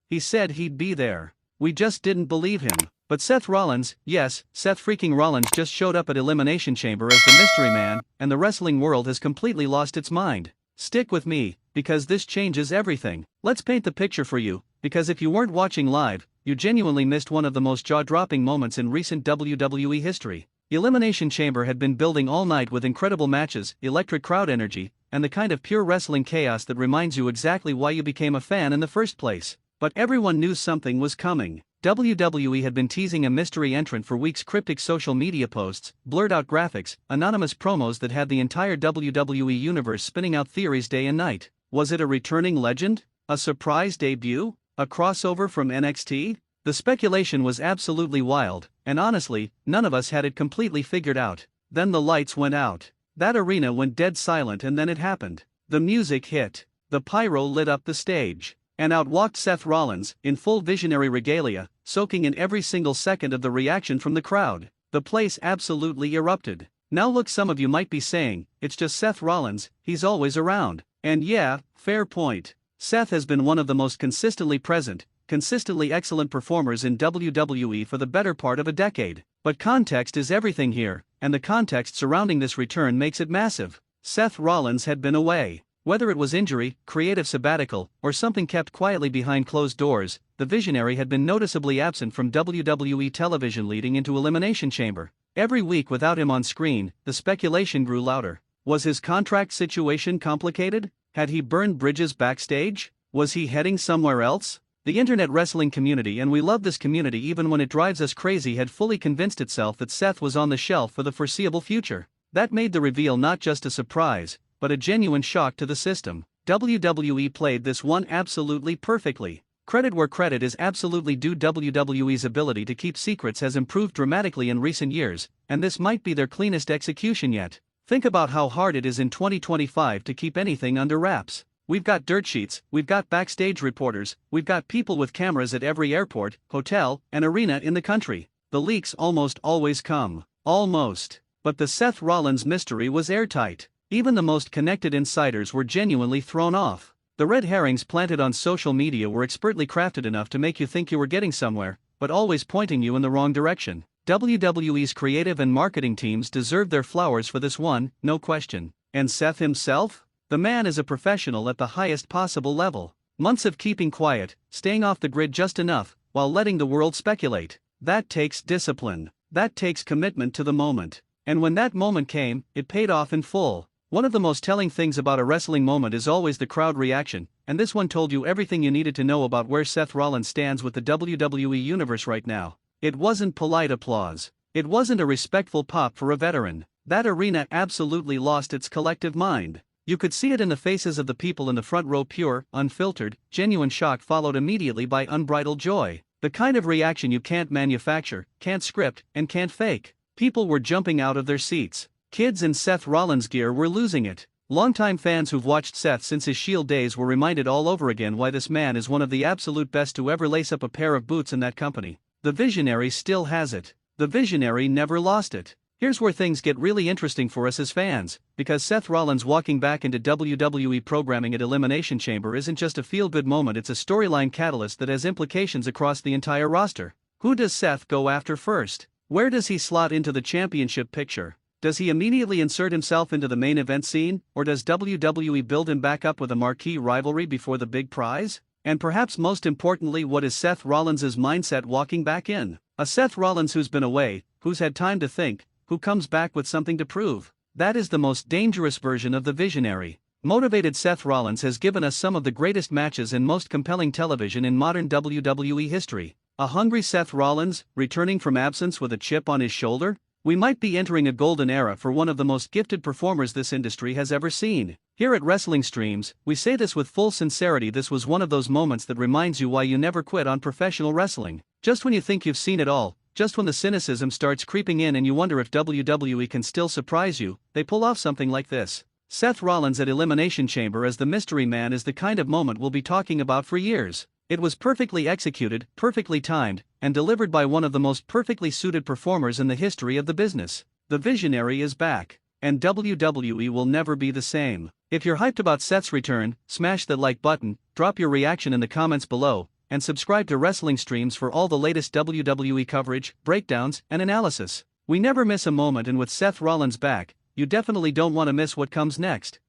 He said he'd be there. We just didn't believe him. But Seth Rollins, yes, Seth freaking Rollins just showed up at Elimination Chamber as the mystery man, and the wrestling world has completely lost its mind. Stick with me, because this changes everything. Let's paint the picture for you, because if you weren't watching live, you genuinely missed one of the most jaw-dropping moments in recent WWE history. Elimination Chamber had been building all night with incredible matches, electric crowd energy, and the kind of pure wrestling chaos that reminds you exactly why you became a fan in the first place. But everyone knew something was coming. WWE had been teasing a mystery entrant for weeks. Cryptic social media posts, blurred-out graphics, anonymous promos that had the entire WWE Universe spinning out theories day and night. Was it a returning legend? A surprise debut? A crossover from NXT? The speculation was absolutely wild, and honestly, none of us had it completely figured out. Then the lights went out. That arena went dead silent, and then it happened. The music hit. The pyro lit up the stage. And out walked Seth Rollins, in full visionary regalia, soaking in every single second of the reaction from the crowd. The place absolutely erupted. Now look, some of you might be saying, it's just Seth Rollins, he's always around. And yeah, fair point. Seth has been one of the most consistently present, consistently excellent performers in WWE for the better part of a decade. But context is everything here, and the context surrounding this return makes it massive. Seth Rollins had been away. Whether it was injury, creative sabbatical, or something kept quietly behind closed doors, the visionary had been noticeably absent from WWE television leading into Elimination Chamber. Every week without him on screen, the speculation grew louder. Was his contract situation complicated? Had he burned bridges backstage? Was he heading somewhere else? The internet wrestling community, and we love this community even when it drives us crazy, had fully convinced itself that Seth was on the shelf for the foreseeable future. That made the reveal not just a surprise, but a genuine shock to the system. WWE played this one absolutely perfectly. Credit where credit is absolutely due. WWE's ability to keep secrets has improved dramatically in recent years, and this might be their cleanest execution yet. Think about how hard it is in 2025 to keep anything under wraps. We've got dirt sheets, we've got backstage reporters, we've got people with cameras at every airport, hotel, and arena in the country. The leaks almost always come. Almost. But the Seth Rollins mystery was airtight. Even the most connected insiders were genuinely thrown off. The red herrings planted on social media were expertly crafted enough to make you think you were getting somewhere, but always pointing you in the wrong direction. WWE's creative and marketing teams deserved their flowers for this one, no question. And Seth himself? The man is a professional at the highest possible level. Months of keeping quiet, staying off the grid just enough, while letting the world speculate. That takes discipline. That takes commitment to the moment. And when that moment came, it paid off in full. One of the most telling things about a wrestling moment is always the crowd reaction, and this one told you everything you needed to know about where Seth Rollins stands with the WWE Universe right now. It wasn't polite applause. It wasn't a respectful pop for a veteran. That arena absolutely lost its collective mind. You could see it in the faces of the people in the front row. Pure, unfiltered, genuine shock followed immediately by unbridled joy. The kind of reaction you can't manufacture, can't script, and can't fake. People were jumping out of their seats. Kids in Seth Rollins gear were losing it. Longtime fans who've watched Seth since his Shield days were reminded all over again why this man is one of the absolute best to ever lace up a pair of boots in that company. The visionary still has it. The visionary never lost it. Here's where things get really interesting for us as fans, because Seth Rollins walking back into WWE programming at Elimination Chamber isn't just a feel-good moment, it's a storyline catalyst that has implications across the entire roster. Who does Seth go after first? Where does he slot into the championship picture? Does he immediately insert himself into the main event scene, or does WWE build him back up with a marquee rivalry before the big prize? And perhaps most importantly, what is Seth Rollins' mindset walking back in? A Seth Rollins who's been away, who's had time to think, who comes back with something to prove. That is the most dangerous version of the visionary. Motivated Seth Rollins has given us some of the greatest matches and most compelling television in modern WWE history. A hungry Seth Rollins, returning from absence with a chip on his shoulder? We might be entering a golden era for one of the most gifted performers this industry has ever seen. Here at Wrestling Streams, we say this with full sincerity. This was one of those moments that reminds you why you never quit on professional wrestling. Just when you think you've seen it all, just when the cynicism starts creeping in and you wonder if WWE can still surprise you, they pull off something like this. Seth Rollins at Elimination Chamber as the mystery man is the kind of moment we'll be talking about for years. It was perfectly executed, perfectly timed, and delivered by one of the most perfectly suited performers in the history of the business. The visionary is back, and WWE will never be the same. If you're hyped about Seth's return, smash that like button, drop your reaction in the comments below, and subscribe to Wrestling Streams for all the latest WWE coverage, breakdowns, and analysis. We never miss a moment, and with Seth Rollins back, you definitely don't want to miss what comes next.